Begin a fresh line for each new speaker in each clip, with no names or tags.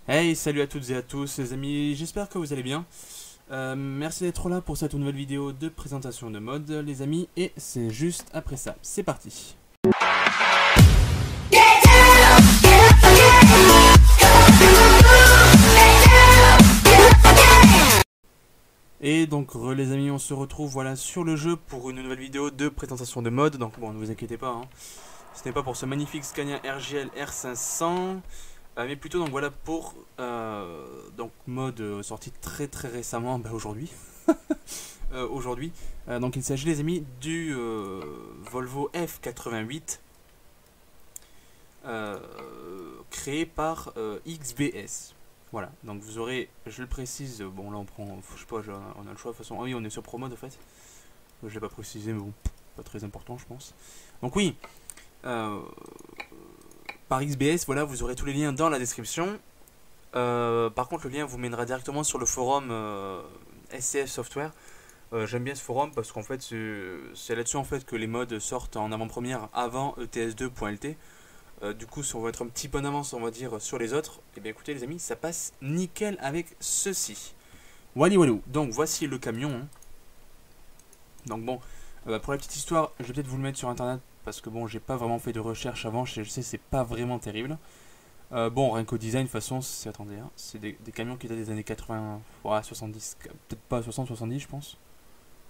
Hey, salut à toutes et à tous les amis, j'espère que vous allez bien. Merci d'être là pour cette nouvelle vidéo de présentation de mode les amis, et c'est juste après ça, c'est parti. Et donc les amis, on se retrouve voilà sur le jeu pour une nouvelle vidéo de présentation de mode. Donc bon, ne vous inquiétez pas, hein. Ce n'est pas pour ce magnifique Scania RGL R500, mais plutôt donc voilà pour donc mode sorti très récemment, aujourd'hui. Aujourd'hui. Donc il s'agit les amis du Volvo F88 créé par XBS. Voilà, donc vous aurez, je le précise, bon là on prend, je sais pas, on a le choix de toute façon. Ah oui, on est sur ProMode en fait. Je l'ai pas précisé, mais bon, pas très important je pense. Donc oui, par XBS, voilà, vous aurez tous les liens dans la description. Par contre, le lien vous mènera directement sur le forum SCF Software. J'aime bien ce forum parce qu'en fait c'est là-dessus en fait que les mods sortent en avant-première avant ETS2.lt. Du coup, si on veut être un petit peu en avance, on va dire, sur les autres, et bien écoutez les amis, ça passe nickel avec ceci. Wally Walou. Donc voici le camion, hein. Donc bon, pour la petite histoire, je vais peut-être vous le mettre sur internet parce que bon, j'ai pas vraiment fait de recherche avant, je sais c'est pas vraiment terrible. Bon, rien qu'au design, de toute façon, attendez, hein, c'est des camions qui datent des années 80, ouais, 70, peut-être pas 60-70 je pense.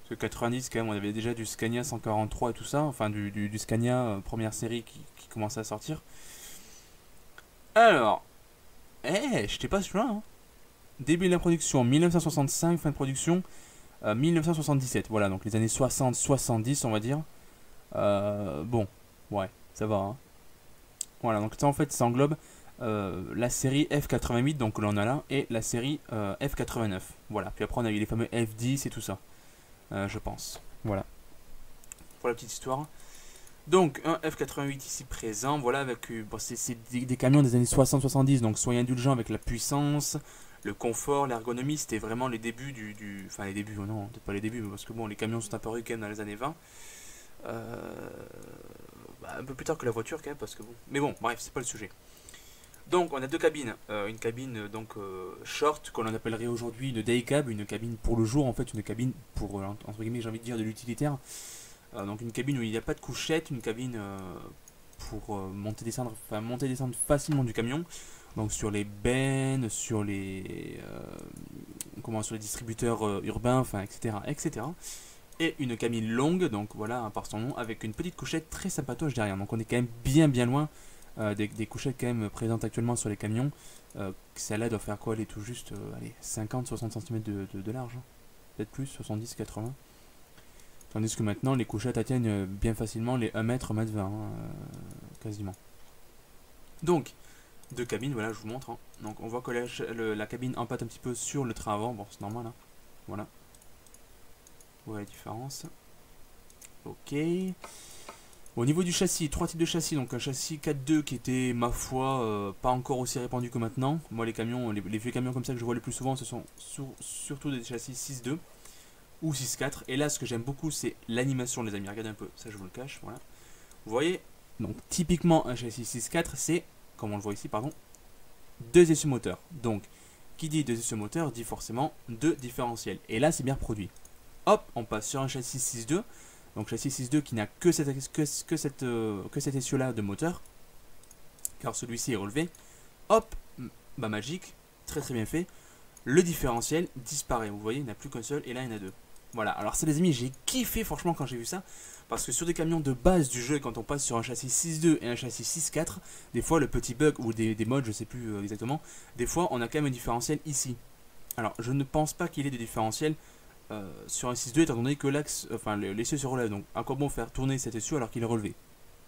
Parce que 90 quand même, on avait déjà du Scania 143 et tout ça, enfin du Scania première série qui commençait à sortir. Alors, j'étais pas celui-là, hein. Début de la production 1965, fin de production 1977. Voilà, donc les années 60-70 on va dire. Bon, ouais, ça va, hein. Voilà, donc ça en fait ça englobe la série F88, donc que l'on a là, et la série F89. Voilà, puis après on a eu les fameux F10 et tout ça, je pense. Voilà, pour la petite histoire. Donc un F88 ici présent, voilà, avec bon, c'est des camions des années 60-70, donc soyez indulgents avec la puissance, le confort, l'ergonomie, c'était vraiment les débuts enfin les débuts, non, peut-être pas les débuts, parce que bon, les camions sont apparus quand même dans les années 20. Un peu plus tard que la voiture quand même, parce que bon. Mais bon, bref, c'est pas le sujet. Donc on a deux cabines, une cabine donc short qu'on appellerait aujourd'hui une day cab, une cabine pour le jour en fait, une cabine pour entre guillemets j'ai envie de dire de l'utilitaire. Donc une cabine où il n'y a pas de couchette, une cabine pour monter descendre, enfin monter descendre facilement du camion. Donc sur les bennes, sur les sur les distributeurs urbains, enfin etc. Et une cabine longue, donc voilà par son nom, avec une petite couchette très sympatoche derrière. Donc on est quand même bien loin des couchettes quand même présentes actuellement sur les camions. Celle-là doit faire quoi? Elle est tout juste allez, 50-60 cm de large, hein. Peut-être plus, 70-80. Tandis que maintenant les couchettes atteignent bien facilement les 1 mètre, 1 mètre 20, quasiment. Donc, deux cabines, voilà, je vous montre, hein. Donc on voit que la cabine empâte un petit peu sur le train avant, bon c'est normal, hein. Voilà. Vous voyez la différence. Ok. Au niveau du châssis, trois types de châssis. Donc un châssis 4.2 qui était, ma foi, pas encore aussi répandu que maintenant. Moi les camions, les vieux camions comme ça que je vois le plus souvent, ce sont surtout des châssis 6.2 ou 6.4. Et là ce que j'aime beaucoup c'est l'animation les amis. Regardez un peu, ça je vous le cache, voilà. Vous voyez, donc typiquement un châssis 6.4 c'est, comme on le voit ici, pardon, deux essieux moteurs. Donc qui dit deux essieux moteurs dit forcément deux différentiels. Et là c'est bien produit. Hop, on passe sur un châssis 6.2. Donc châssis 6.2 qui n'a que cet essieu là de moteur, car celui-ci est relevé. Hop, bah magique, très bien fait. Le différentiel disparaît, vous voyez, il n'y en a plus qu'un seul et là il y en a deux. Voilà, alors ça les amis, j'ai kiffé franchement quand j'ai vu ça, parce que sur des camions de base du jeu, quand on passe sur un châssis 6.2 et un châssis 6.4, des fois le petit bug ou des modes, je sais plus exactement, des fois on a quand même un différentiel ici. Alors je ne pense pas qu'il y ait de différentiel sur un 6.2 étant donné que l'axe, enfin l'essieu se relève, donc à quoi bon faire tourner cet essieu alors qu'il est relevé?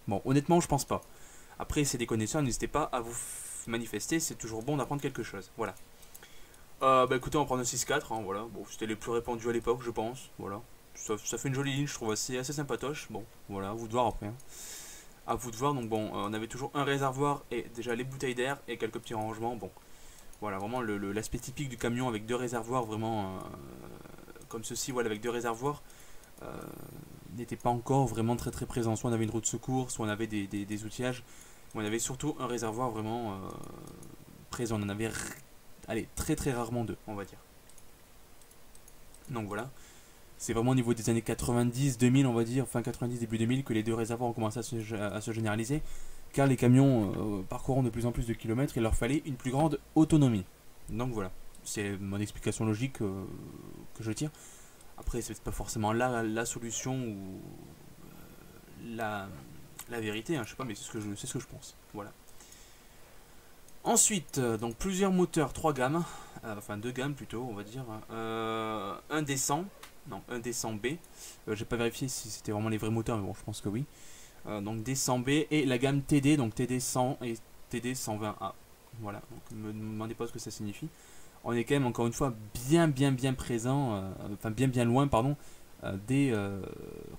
Bon, honnêtement je pense pas. Après c'est des connaisseurs, n'hésitez pas à vous manifester, c'est toujours bon d'apprendre quelque chose. Voilà. Bah écoutez, on prend un 6.4, hein, voilà. Bon, c'était les plus répandus à l'époque, je pense. Voilà. Ça fait une jolie ligne, je trouve assez sympatoche. Bon, voilà, à vous de voir après, hein. À vous de voir, donc bon, on avait toujours un réservoir et déjà les bouteilles d'air et quelques petits rangements. Bon, voilà, vraiment l'aspect typique du camion avec deux réservoirs vraiment comme ceci, voilà, avec deux réservoirs, n'était pas encore vraiment très présent. Soit on avait une roue de secours, soit on avait des outillages. On avait surtout un réservoir vraiment présents. On en avait allez, très très rarement deux, on va dire. Donc voilà. C'est vraiment au niveau des années 90, 2000, on va dire, fin 90, début 2000, que les deux réservoirs ont commencé à se généraliser, car les camions parcourant de plus en plus de kilomètres, il leur fallait une plus grande autonomie. Donc voilà, c'est mon explication logique que je tire. Après, c'est pas forcément la solution ou la vérité, hein, je sais pas, mais c'est ce que je pense. Voilà. Ensuite, donc plusieurs moteurs, 3 gammes, enfin 2 gammes plutôt, on va dire. Un D100, non, un D100B. J'ai pas vérifié si c'était vraiment les vrais moteurs, mais bon, je pense que oui. Donc D100B et la gamme TD, donc TD100 et TD120A. Voilà, donc ne me demandez pas ce que ça signifie. On est quand même encore une fois bien présent, enfin bien loin, pardon, des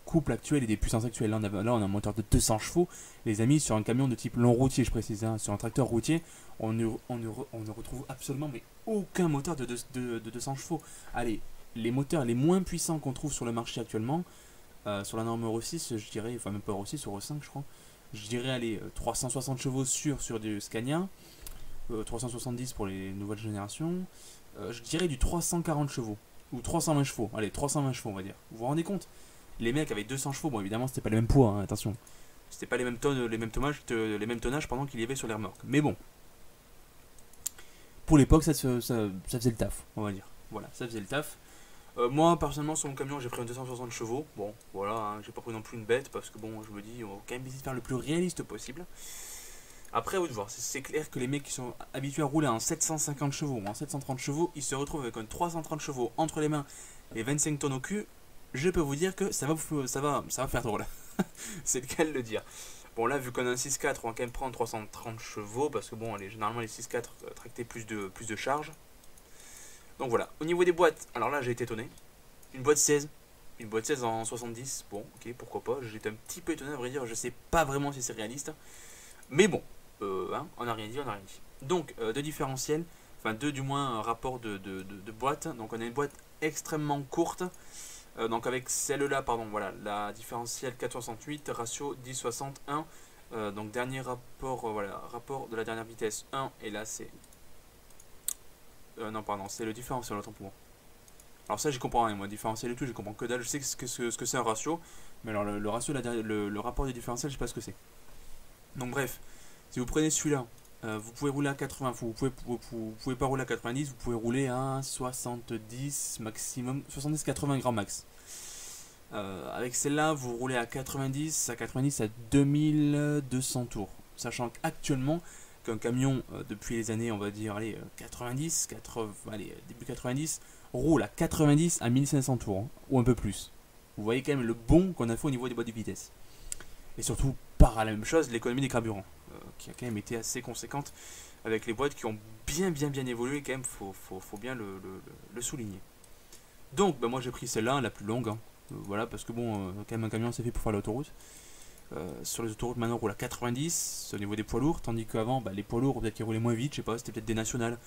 couples actuels et des puissances actuelles. Là on a un moteur de 200 chevaux, les amis, sur un camion de type long routier, je précise, hein, sur un tracteur routier, on ne retrouve absolument mais aucun moteur de 200 chevaux. Allez, les moteurs les moins puissants qu'on trouve sur le marché actuellement, sur la norme Euro 6, je dirais, enfin même pas Euro 6, Euro 5 je crois, je dirais allez, 360 chevaux sur du Scania, 370 pour les nouvelles générations, je dirais du 340 chevaux, ou 320 chevaux, allez, 320 chevaux on va dire. Vous vous rendez compte? Les mecs avec 200 chevaux, bon évidemment c'était pas les mêmes poids, hein, attention. C'était pas les mêmes tonnes, les mêmes tonnages pendant qu'il y avait sur les remorques. Mais bon, pour l'époque ça faisait le taf, on va dire. Voilà, ça faisait le taf. Moi personnellement sur mon camion j'ai pris un 260 chevaux. Bon voilà, hein, j'ai pas pris non plus une bête parce que bon je me dis on va quand même essayer de faire le plus réaliste possible. Après, à vous de voir, c'est clair que les mecs qui sont habitués à rouler en 750 chevaux ou en 730 chevaux, ils se retrouvent avec un 330 chevaux entre les mains et 25 tonnes au cul. Je peux vous dire que ça va faire drôle. C'est le cas de le dire. Bon, là, vu qu'on a un 6.4, on va quand même prendre 330 chevaux parce que bon, généralement les 6.4 tractaient plus de charge. Donc voilà. Au niveau des boîtes, alors là, j'ai été étonné. Une boîte 16 en 70, bon, ok, pourquoi pas. J'étais un petit peu étonné, à vrai dire, je sais pas vraiment si c'est réaliste. Mais bon, hein, on n'a rien dit. Donc, deux différentiels, enfin deux du moins rapport de boîte. Donc on a une boîte extrêmement courte. Donc avec celle-là, pardon, voilà, la différentielle 468, ratio 1061. Donc dernier rapport, voilà, rapport de la dernière vitesse 1. Et là c'est... non, pardon, c'est le différentiel, autant pour moi. Alors ça j'y comprends rien, moi, différentiel et tout, j'y comprends que dalle. Je sais ce que c'est un ratio. Mais alors le ratio, le rapport du différentiel, je sais pas ce que c'est. Donc bref, si vous prenez celui-là, vous pouvez rouler à 80, vous pouvez pas rouler à 90, vous pouvez rouler à 70 maximum, 70-80 grands max. Avec celle-là, vous roulez à 90 à 2200 tours. Sachant qu'actuellement, qu'un camion, depuis les années, on va dire, allez, 90, début 90, roule à 90 à 1500 tours, hein, ou un peu plus. Vous voyez quand même le bond qu'on a fait au niveau des boîtes de vitesse. Et surtout, par la même chose, l'économie des carburants, qui a quand même été assez conséquente avec les boîtes qui ont bien évolué, quand même, faut bien le souligner. Donc, moi j'ai pris celle-là, la plus longue, hein. Voilà, parce que bon, quand même un camion c'est fait pour faire l'autoroute. Sur les autoroutes maintenant on roule à 90 au niveau des poids lourds, tandis qu'avant les poids lourds peut-être qu'ils roulaient moins vite, je sais pas, c'était peut-être des nationales.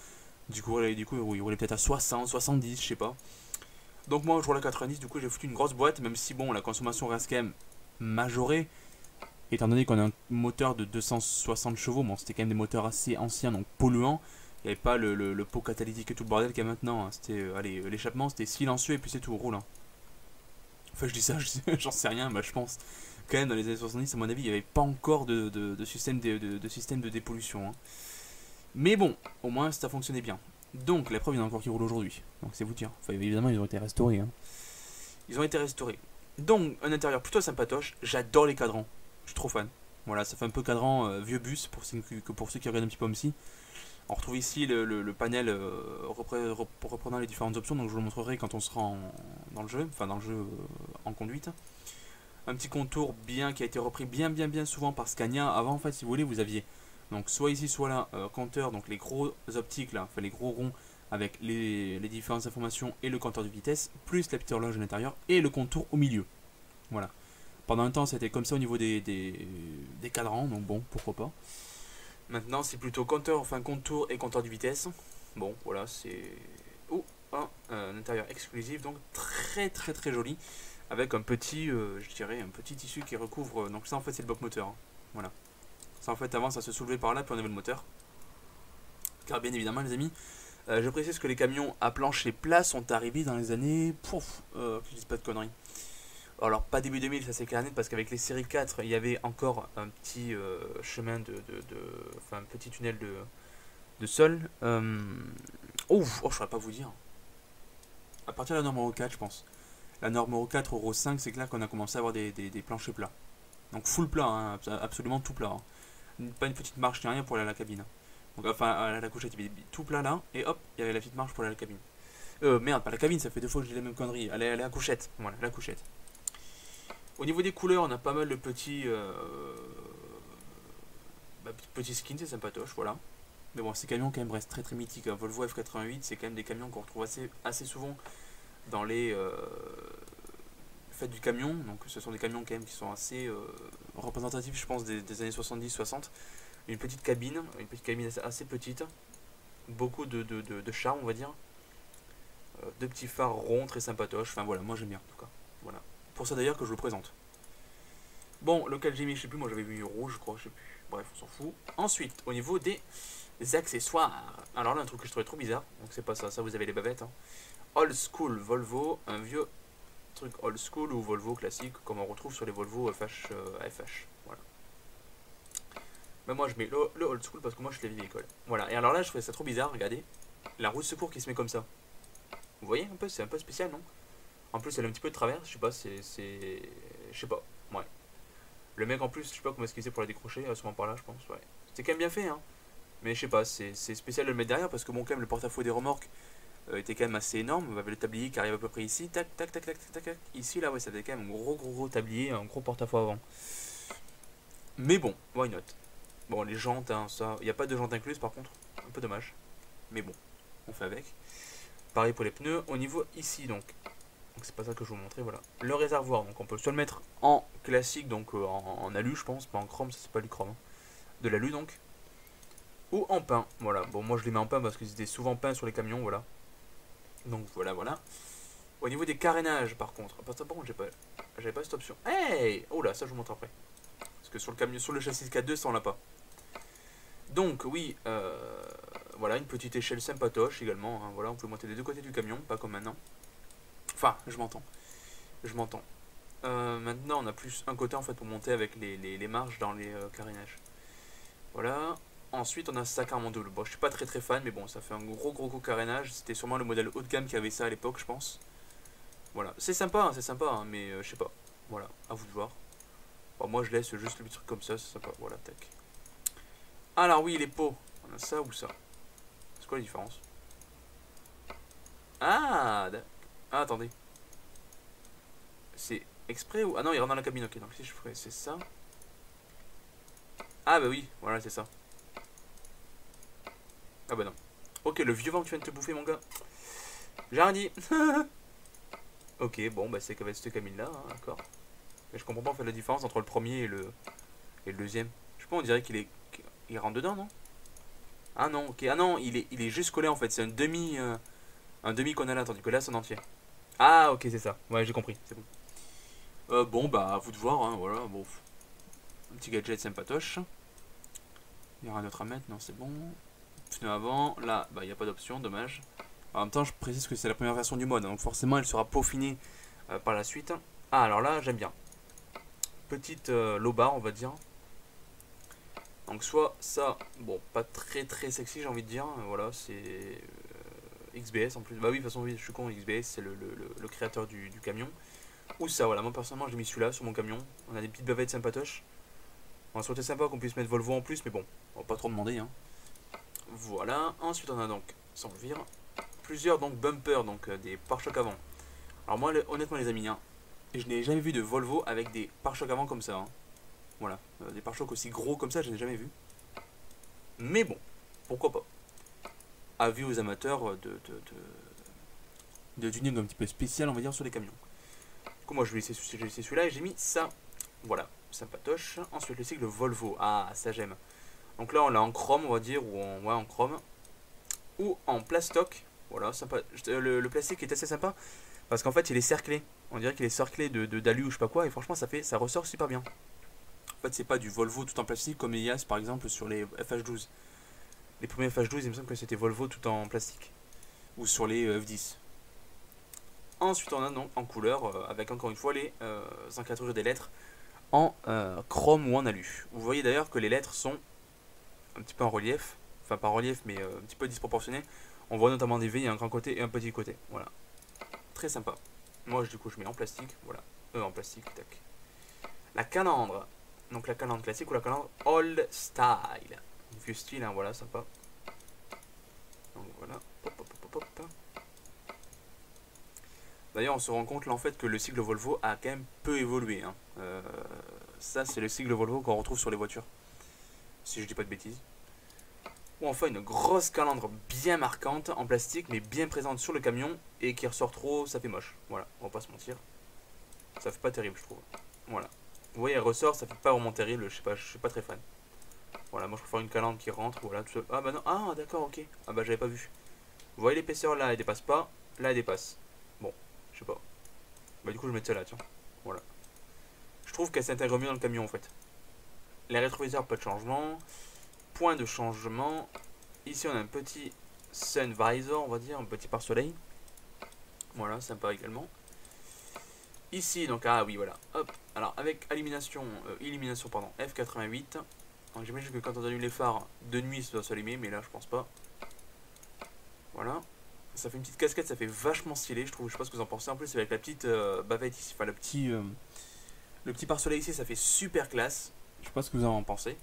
Du coup ils roulaient peut-être à 60, 70, je sais pas. Donc moi je roule à 90, du coup j'ai foutu une grosse boîte, même si bon la consommation reste quand même majorée, étant donné qu'on a un moteur de 260 chevaux, bon c'était quand même des moteurs assez anciens, donc polluants. Il n'y avait pas le pot catalytique et tout le bordel qu'il y a maintenant, hein. C'était, l'échappement c'était silencieux et puis c'est tout, roulant. Enfin je dis ça, j'en sais rien, je pense quand même dans les années 70 à mon avis il n'y avait pas encore de système de dépollution, hein. Mais bon, au moins ça fonctionnait bien. Donc la preuve il y en a encore qui roulent aujourd'hui, donc c'est vous dire. Enfin évidemment ils ont été restaurés, hein. Ils ont été restaurés. Donc un intérieur plutôt sympatoche, j'adore les cadrans, je suis trop fan. Voilà, ça fait un peu cadran vieux bus pour ceux qui regardent un petit peu MC. On retrouve ici le panel reprenant les différentes options, donc je vous le montrerai quand on sera dans le jeu, enfin dans le jeu en conduite. Un petit contour bien qui a été repris bien souvent par Scania. Avant en fait si vous voulez vous aviez donc soit ici soit là compteur, donc les gros optiques là, enfin les gros ronds avec les différentes informations et le compteur de vitesse, plus la petite horloge à l'intérieur et le contour au milieu. Voilà. Pendant un temps c'était comme ça au niveau des cadrans, donc bon pourquoi pas. Maintenant c'est plutôt contour et compteur de vitesse. Bon voilà c'est un intérieur exclusif, donc très joli, avec un petit je dirais un petit tissu qui recouvre, donc ça en fait c'est le bloc moteur, hein. Voilà, ça en fait avant ça se soulevait par là puis on avait le moteur. car bien évidemment les amis, je précise que les camions à plancher plat sont arrivés dans les années... que je dise pas de conneries. Alors pas début 2000, ça c'est clair net, parce qu'avec les séries 4, il y avait encore un petit chemin enfin un petit tunnel de sol. Je saurais pas vous dire. À partir de la norme Euro 4, je pense. La norme Euro 4, Euro 5, c'est clair qu'on a commencé à avoir des planchers plats. Donc full plat, hein, absolument tout plat. Hein. Pas une petite marche ni rien pour aller à la cabine. Donc, enfin, à la couchette, il y avait tout plat là, et hop, il y avait la petite marche pour aller à la cabine. Merde, pas la cabine, ça fait 2 fois que je dis la même connerie. Aller à la couchette, voilà, la couchette. Au niveau des couleurs, on a pas mal de petits skins, c'est sympatoche, voilà. Mais bon, ces camions quand même restent très très mythiques. Un Volvo F88, c'est quand même des camions qu'on retrouve assez souvent dans les fêtes du camion. Donc ce sont des camions quand même qui sont assez représentatifs, je pense, des années 70-60. Une petite cabine assez petite. Beaucoup de charme, on va dire. 2 petits phares ronds, très sympatoches. Enfin voilà, moi j'aime bien en tout cas. Voilà. Pour ça d'ailleurs que je le présente. Bon, lequel j'ai mis, je sais plus, moi j'avais mis rouge, je crois, je sais plus. Bref, on s'en fout. Ensuite, au niveau des accessoires. Alors là, un truc que je trouvais trop bizarre. Donc c'est pas ça, ça vous avez les bavettes. Hein. Old School Volvo, un vieux truc old school ou Volvo classique, comme on retrouve sur les Volvo FH. Voilà. Mais moi je mets le old school parce que moi je suis la vieille école. Voilà, et alors là je trouvais ça trop bizarre, regardez. La roue de secours qui se met comme ça. Vous voyez un peu, c'est un peu spécial, non? En plus elle a un petit peu de travers, je sais pas, je sais pas, ouais. Le mec en plus, je sais pas comment est-ce qu'il faisait pour la décrocher, sûrement par là je pense, ouais. C'était quand même bien fait, hein. Mais je sais pas, c'est spécial de le mettre derrière parce que bon, quand même, le porte-à-faux des remorques était quand même assez énorme. On avait le tablier qui arrive à peu près ici, tac, tac, tac, tac, tac, tac. Ici, là, ouais, ça avait quand même un gros tablier, un gros porte-à-faux avant. Mais bon, why not? Bon, les jantes, hein, ça, il n'y a pas de jantes incluses par contre, un peu dommage. Mais bon, on fait avec. Pareil pour les pneus, au niveau ici, donc c'est pas ça que je vais vous montrer, voilà. Le réservoir, donc on peut soit le mettre en classique, donc en alu, je pense, pas en chrome, ça c'est pas du chrome. Hein. De l'alu donc. Ou en pain, voilà. Bon, moi je les mets en pain parce qu'ils étaient souvent peints sur les camions, voilà. Donc voilà. Au niveau des carénages, par contre, bon, j'avais pas cette option. Hey, oh là, ça je vous montre après. Parce que sur le camion, sur le châssis 4.2, ça on l'a pas. Donc oui, voilà, une petite échelle sympatoche également. Hein, voilà, on peut monter des deux côtés du camion, pas comme maintenant. Enfin, je m'entends. Maintenant, on a plus un côté en fait pour monter avec les marches dans les carénages. Voilà. Ensuite, on a ça carrément double. Bon, je suis pas très fan, mais bon, ça fait un gros carénage. C'était sûrement le modèle haut de gamme qui avait ça à l'époque, je pense. Voilà, c'est sympa, hein, mais je sais pas. Voilà, à vous de voir. Bon, moi, je laisse juste le petit truc comme ça, c'est sympa. Voilà, tac. Alors oui, les pots. On a ça ou ça. C'est quoi la différence? Ah, attendez. C'est exprès ou... Ah non, il rentre dans la cabine, ok. Donc si je ferais, c'est ça. Ah bah oui, voilà, c'est ça. Ah bah non. Ok, le vieux vent que tu viens de te bouffer, mon gars. J'ai rien dit. Ok, bon, bah c'est qu'avec cette cabine-là, hein, d'accord. Mais je comprends pas en fait la différence entre le premier et le deuxième. Je sais pas, on dirait il rentre dedans, non? Ah non, ok. Ah non, il est juste collé en fait. C'est un demi qu'on a là, tandis que là, c'est en entier. Ah, ok, c'est ça. Ouais, j'ai compris, c'est bon. Bon, bah, à vous de voir, hein, voilà. Bon, un petit gadget sympatoche. Il y a rien d'autre à mettre, non, c'est bon. Pneu avant, là, bah, il n'y a pas d'option, dommage. En même temps, je précise que c'est la première version du mode, donc forcément, elle sera peaufinée par la suite. Ah, alors là, j'aime bien. Petite low bar, on va dire. Donc, soit ça, bon, pas très sexy, j'ai envie de dire. Voilà, c'est XBS en plus. Bah oui, de toute façon, oui, je suis con, XBS, c'est le créateur du camion. Ou ça, voilà, moi personnellement, j'ai mis celui-là sur mon camion. On a des petites bavettes sympatoches. On serait sympa qu'on puisse mettre Volvo en plus, mais bon, on va pas trop demander. Hein. Voilà, ensuite on a donc, sans le vire, plusieurs donc bumpers, donc des pare-chocs avant. Alors moi, honnêtement les amis, hein, je n'ai jamais vu de Volvo avec des pare-chocs avant comme ça. Hein. Voilà, des pare-chocs aussi gros comme ça, je n'ai jamais vu. Mais bon, pourquoi pas. Avis aux amateurs de tuning un petit peu spécial, on va dire, sur les camions. Du coup, moi je vais laisser celui-là et j'ai mis ça. Voilà, sympatoche. Ensuite, le cycle Volvo. Ah, ça j'aime. Donc là, on l'a en chrome, on va dire, ou en chrome. Ou en plastoc. Voilà, sympa. Le plastique est assez sympa parce qu'en fait, il est cerclé. On dirait qu'il est cerclé d'alu ou je sais pas quoi. Et franchement, ça ressort super bien. En fait, c'est pas du Volvo tout en plastique comme il y a par exemple sur les FH12. Les premiers FH12, il me semble que c'était Volvo tout en plastique. Ou sur les F10. Ensuite, on a donc en couleur, avec encore une fois les encadrures des lettres en chrome ou en alu. Vous voyez d'ailleurs que les lettres sont un petit peu en relief. Enfin, pas en relief, mais un petit peu disproportionnées. On voit notamment des V, un grand côté et un petit côté. Voilà. Très sympa. Moi, du coup, je mets en plastique. Voilà. En plastique, tac. La calandre. Donc la calandre classique ou la calandre old style. Vieux style, hein, voilà, sympa. Donc voilà. Hop, hop, hop, hop, hop. D'ailleurs, on se rend compte là en fait que le cycle Volvo a quand même peu évolué. Hein. Ça, c'est le cycle Volvo qu'on retrouve sur les voitures. Si je dis pas de bêtises. Ou enfin une grosse calandre bien marquante en plastique mais bien présente sur le camion et qui ressort trop, ça fait moche. Voilà, on va pas se mentir. Ça fait pas terrible, je trouve. Voilà. Vous voyez, elle ressort, ça fait pas vraiment terrible, je suis pas très fan. Voilà, moi je préfère une calandre qui rentre, voilà, tout ça. Ah bah non, ah d'accord, ok. Ah bah j'avais pas vu. Vous voyez l'épaisseur là, elle dépasse pas, là elle dépasse. Bon, je sais pas. Bah du coup je mets celle-là, tiens. Voilà. Je trouve qu'elle s'intègre mieux dans le camion en fait. Les rétroviseurs, pas de changement. Point de changement. Ici on a un petit sun visor, on va dire, un petit pare-soleil. Voilà, sympa également. Ici, donc, ah oui, voilà. Hop, alors avec illumination pardon, F88. Donc j'imagine que quand on allume les phares de nuit, ça doit s'allumer, mais là je pense pas. Voilà. Ça fait une petite casquette, ça fait vachement stylé, je trouve. Je sais pas ce que vous en pensez. En plus, avec la petite bavette ici, enfin le petit pare-soleil ici, ça fait super classe. Je sais pas ce que vous en pensez.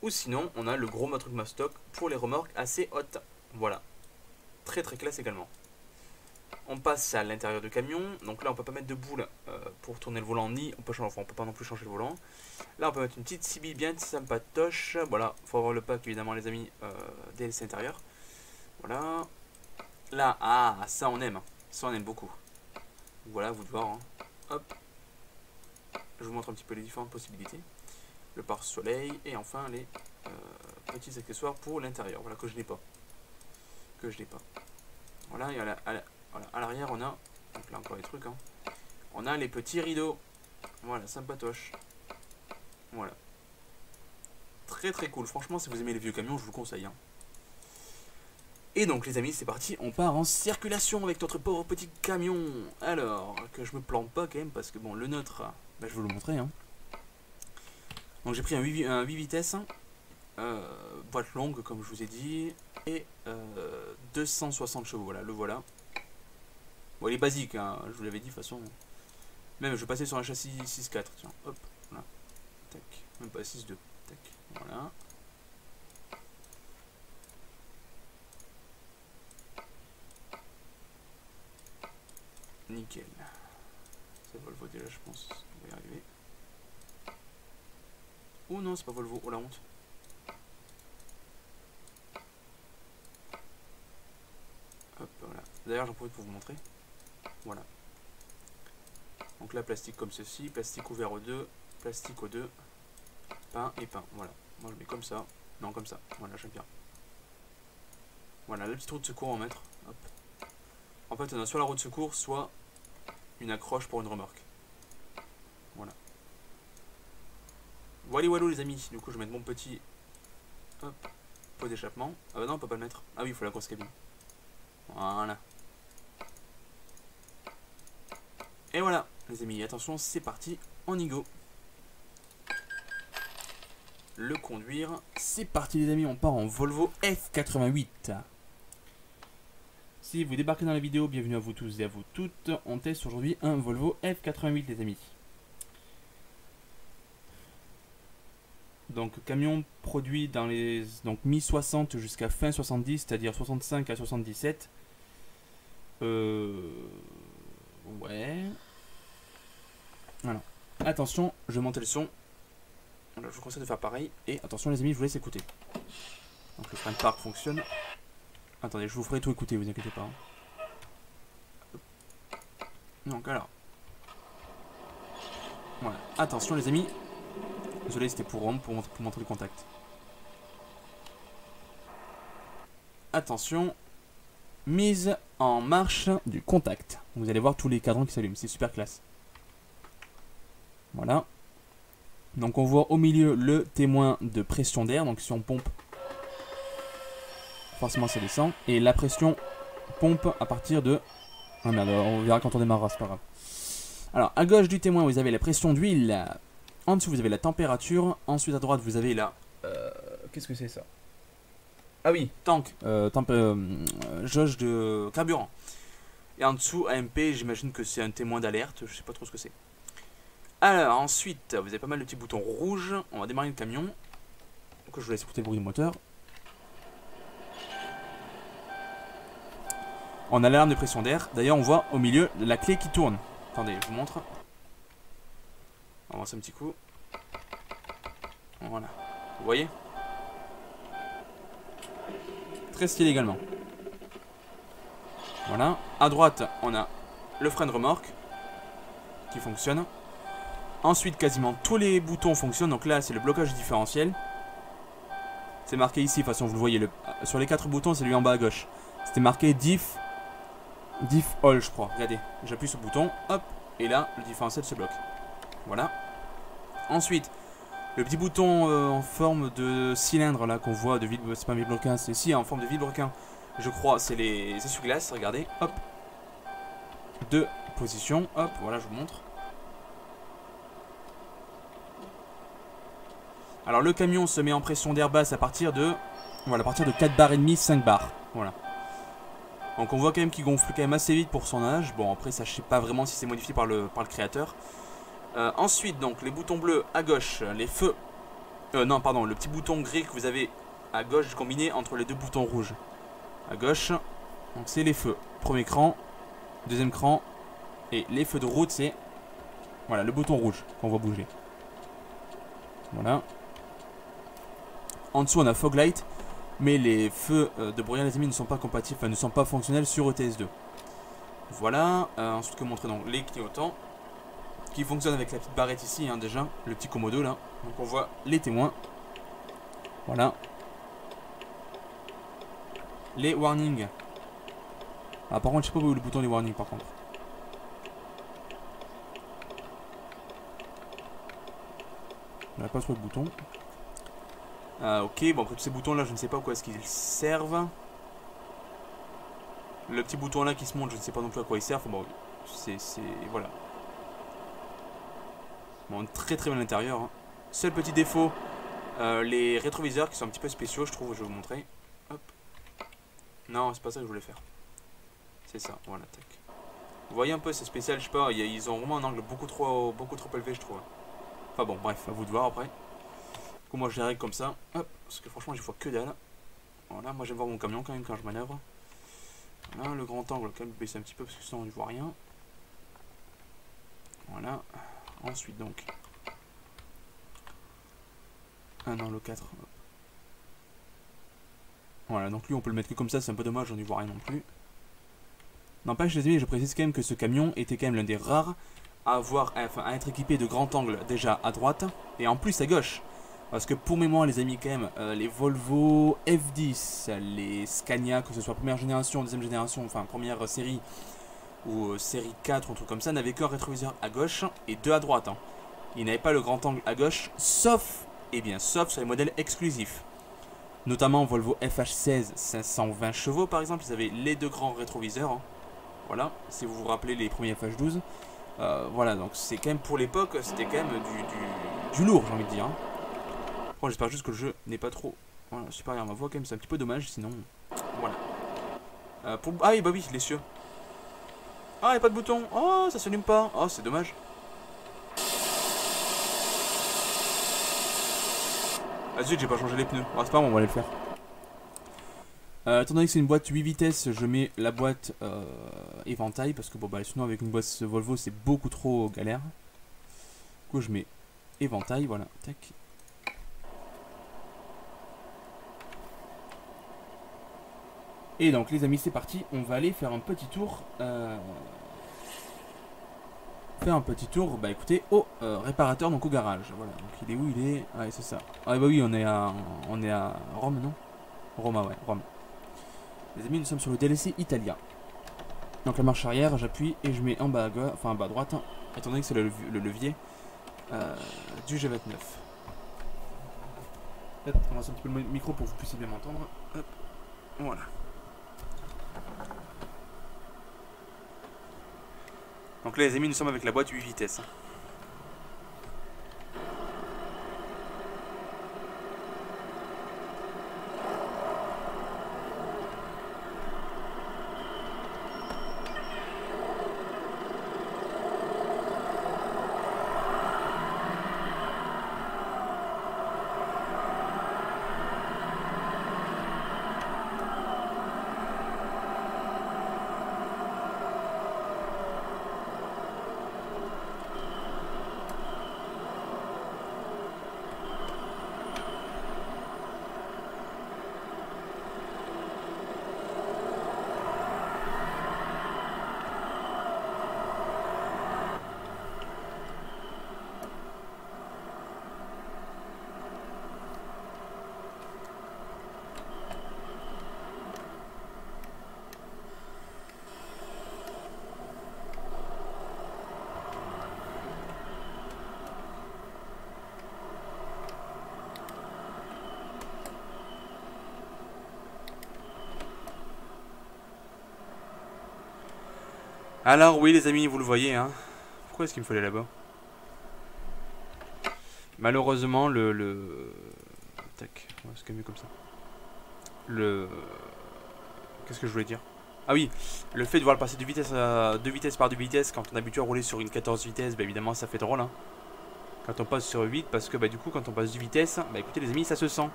Ou sinon, on a le gros truc Mastock pour les remorques assez hautes. Voilà. Très très classe également. On passe à l'intérieur du camion. Donc là, on peut pas mettre de boule pour tourner le volant, ni on peut pas non plus changer le volant. Là, on peut mettre une petite CB bien sympatoche. Voilà, faut avoir le pack évidemment, les amis, DLC intérieur. Voilà. Là, ah, ça on aime. Ça on aime beaucoup. Voilà, vous devez voir. Hein. Hop. Je vous montre un petit peu les différentes possibilités. Le pare-soleil et enfin les petits accessoires pour l'intérieur. Voilà, que je n'ai pas. Voilà, et à l'arrière, on a, donc là encore les trucs, hein. On a les petits rideaux. Voilà, sympatoche. Voilà. Très très cool. Franchement, si vous aimez les vieux camions, je vous le conseille. Hein. Et donc, les amis, c'est parti. On part en circulation avec notre pauvre petit camion. Alors, que je me plante pas quand même, parce que bon, le nôtre, bah, je vais vous le montrer. Hein. Donc, j'ai pris un 8 vitesses. Boîte longue, comme je vous ai dit. Et 260 chevaux. Voilà, le voilà. Bon, il est basique, hein, je vous l'avais dit de toute façon. Même, je vais passer sur un châssis 6.4. Tiens, hop, voilà. Tac, même pas 6.2. Tac, voilà. Nickel. C'est Volvo déjà, je pense. On va y arriver. Oh non, c'est pas Volvo. Oh la honte. Hop, voilà. D'ailleurs, j'en profite pour vous montrer. Voilà. Donc là, plastique comme ceci, plastique ouvert aux deux, plastique aux deux, peint et peint. Voilà. Moi, je mets comme ça. Non, comme ça. Voilà, j'aime bien. Voilà, le petit trou de secours en mettre. Hop. En fait, on a soit la roue de secours, soit une accroche pour une remorque. Voilà. Voilà, voilà les amis. Du coup, je vais mettre mon petit hop, pot d'échappement. Ah bah non, on peut pas le mettre. Ah oui, il faut la grosse cabine. Voilà. Et voilà, les amis, attention, c'est parti, on y go. Le conduire, c'est parti les amis, on part en Volvo F88. Si vous débarquez dans la vidéo, bienvenue à vous tous et à vous toutes. On teste aujourd'hui un Volvo F88 les amis. Donc camion produit dans les mi-60 jusqu'à fin 70, c'est-à-dire 65 à 77. Ouais. Voilà. Attention, je vais monter le son. Voilà, je vous conseille de faire pareil. Et attention les amis, je vous laisse écouter. Donc le frein de parc fonctionne. Attendez, je vous ferai tout écouter, vous inquiétez pas. Hein. Donc alors. Voilà. Attention les amis. Désolé, c'était pour Rome, pour montrer le contact. Attention. Mise en marche du contact. Vous allez voir tous les cadrans qui s'allument, c'est super classe. Voilà. Donc on voit au milieu le témoin de pression d'air. Donc si on pompe, Forcément ça descend. Et la pression pompe à partir de... Ah merde, on verra quand on démarrera, c'est pas grave. Alors à gauche du témoin vous avez la pression d'huile. En dessous vous avez la température. Ensuite à droite vous avez la... Qu'est-ce que c'est ça? Ah oui, tank, jauge de carburant. Et en dessous AMP, j'imagine que c'est un témoin d'alerte, je sais pas trop ce que c'est. Alors ensuite vous avez pas mal de petits boutons rouges. On va démarrer le camion. Donc je vous laisse écouter le bruit du moteur. On a l'alarme de pression d'air. D'ailleurs on voit au milieu la clé qui tourne. Attendez, je vous montre. On va avancer un petit coup. Voilà. Vous voyez? Très stylé également. Voilà. À droite, on a le frein de remorque qui fonctionne. Ensuite, quasiment tous les boutons fonctionnent. Donc là, c'est le blocage du différentiel. C'est marqué ici. De toute façon, vous le voyez. Sur les 4 boutons, c'est lui en bas à gauche. C'était marqué diff all, je crois. Regardez. J'appuie sur le bouton. Hop. Et là, le différentiel se bloque. Voilà. Ensuite, le petit bouton en forme de cylindre là qu'on voit de vide, c'est pas un vide-bloquin, c'est ici en forme de vide-bloquin, je crois, c'est les essuie-glaces, regardez, hop. 2 positions, hop, voilà, je vous montre. Alors le camion se met en pression d'air basse à partir de, voilà, à partir de 4 bars et demi, 5 bars, voilà. Donc on voit quand même qu'il gonfle quand même assez vite pour son âge. Bon après ça je sais pas vraiment si c'est modifié par le créateur. Ensuite, donc, les boutons bleus à gauche, les feux. Non, pardon, le petit bouton gris que vous avez à gauche combiné entre les 2 boutons rouges. À gauche, donc c'est les feux. Premier cran, deuxième cran. Et les feux de route, c'est. Voilà, le bouton rouge qu'on voit bouger. Voilà. En dessous, on a fog light. Mais les feux de brouillard, les amis, ne sont pas compatibles, enfin, ne sont pas fonctionnels sur ETS2. Voilà. Ensuite, que montrer donc les clignotants. Qui fonctionne avec la petite barrette ici, hein, déjà, le petit commodo là. Donc on voit les témoins. Voilà. Les warnings. Ah, par contre, je sais pas où est le bouton des warnings par contre. On n'a pas sur le bouton. Ok, bon, après tous ces boutons là, je ne sais pas à quoi est-ce qu'ils servent. Le petit bouton là qui se monte, je ne sais pas non plus à quoi il sert. Enfin, bon, c'est. Voilà. Bon, très très bien à l'intérieur. Hein. Seul petit défaut, les rétroviseurs qui sont un petit peu spéciaux, je trouve, je vais vous montrer. Hop. Non, c'est pas ça que je voulais faire. C'est ça, voilà, tac. Vous voyez un peu, c'est spécial, je sais pas, ils ont vraiment un angle beaucoup trop élevé, je trouve. Enfin bon, bref, à vous de voir après. Du coup, moi je les règle comme ça. Hop, parce que franchement, j'y vois que dalle. Voilà, moi j'aime voir mon camion quand même quand je manœuvre. Voilà, le grand angle, quand même, baisser un petit peu parce que sinon on ne voit rien. Voilà. Ensuite donc. Ah non, le 4. Voilà, donc lui on peut le mettre que comme ça, c'est un peu dommage, on n'y voit rien non plus. N'empêche les amis, je précise quand même que ce camion était quand même l'un des rares à à être équipé de grand angle déjà à droite et en plus à gauche. Parce que pour mémoire les amis quand même, les Volvo F10, les Scania, que ce soit première génération, deuxième génération, enfin première série ou série 4 ou un truc comme ça, n'avaient qu'un rétroviseur à gauche et 2 à droite. Hein. Ils n'avaient pas le grand angle à gauche, sauf sur les modèles exclusifs. Notamment Volvo FH16 520 chevaux par exemple, ils avaient les 2 grands rétroviseurs. Hein. Voilà, si vous vous rappelez les premiers FH12. Voilà, donc c'est quand même pour l'époque, c'était quand même du lourd, j'ai envie de dire. Hein. Bon, j'espère juste que le jeu n'est pas trop voilà, supérieur à ma voix quand même, c'est un petit peu dommage, sinon... Voilà. Ah oui, bah oui, les cieux. Ah, il n'y a pas de bouton. Oh, ça s'allume pas. Oh, c'est dommage. Ah zut, j'ai pas changé les pneus. Oh, c'est pas bon, on va aller le faire. Étant donné que c'est une boîte 8 vitesses, je mets la boîte éventail parce que bon bah sinon avec une boîte Volvo c'est beaucoup trop galère. Du coup je mets éventail, voilà, tac. Et donc les amis c'est parti, on va aller faire un petit tour. Bah écoutez, au réparateur, donc au garage. Voilà, donc il est où il est? Ouais c'est ça. Ah bah oui on est à Rome non? Roma ouais, Rome. Les amis, nous sommes sur le DLC Italia. Donc la marche arrière, j'appuie et je mets en bas à gauche, enfin en bas à droite, hein, étant donné que c'est le levier du G29. Peut-être on va un petit peu le micro pour que vous puissiez bien m'entendre. Hop. Voilà. Donc là les amis, nous sommes avec la boîte 8 vitesses. Alors oui les amis, vous le voyez, hein. Pourquoi est-ce qu'il me fallait là-bas? Malheureusement Tac, on va se calmer comme ça. Qu'est-ce que je voulais dire? Ah oui, le fait de voir le passer de vitesse à 2 vitesses par 2 vitesses quand on est habitué à rouler sur une 14 vitesses, bah évidemment ça fait drôle, hein. Quand on passe sur 8, parce que bah du coup quand on passe 2 vitesses, bah écoutez les amis, ça se sent.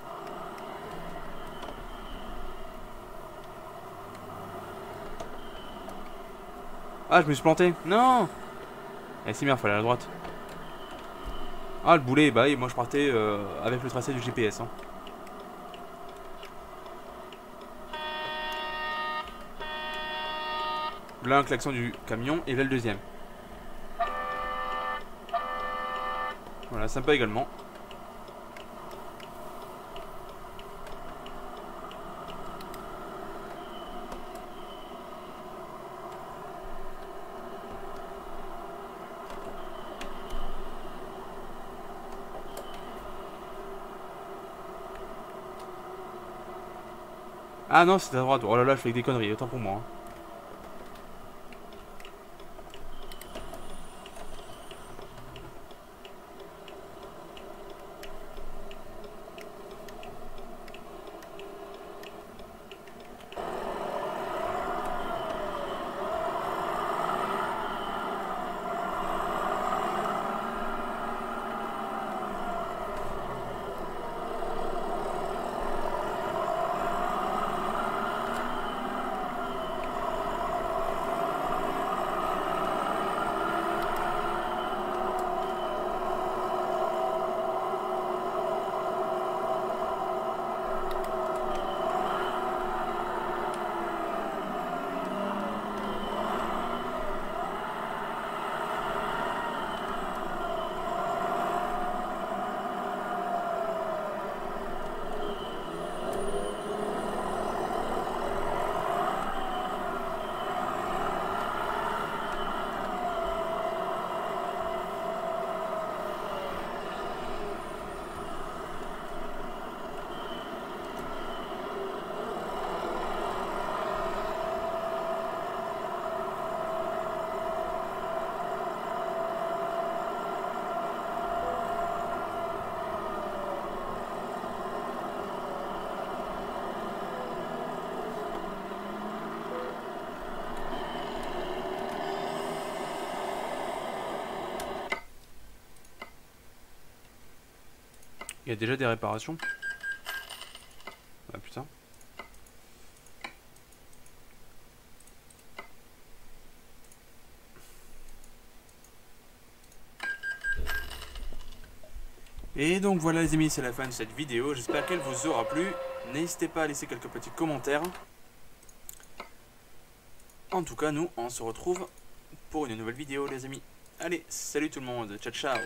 Ah, je me suis planté. Non. Eh, c'est bien, fallait aller à droite. Ah, le boulet, bah oui, moi je partais avec le tracé du GPS. Hein. Là, un klaxon du camion, et là, le deuxième. Voilà, sympa également. Ah non, c'est à droite. Oh là là, je fais des conneries, autant pour moi. Hein. Il y a déjà des réparations. Ah putain. Et donc voilà les amis, c'est la fin de cette vidéo. J'espère qu'elle vous aura plu. N'hésitez pas à laisser quelques petits commentaires. En tout cas, nous, on se retrouve pour une nouvelle vidéo les amis. Allez, salut tout le monde. Ciao ciao.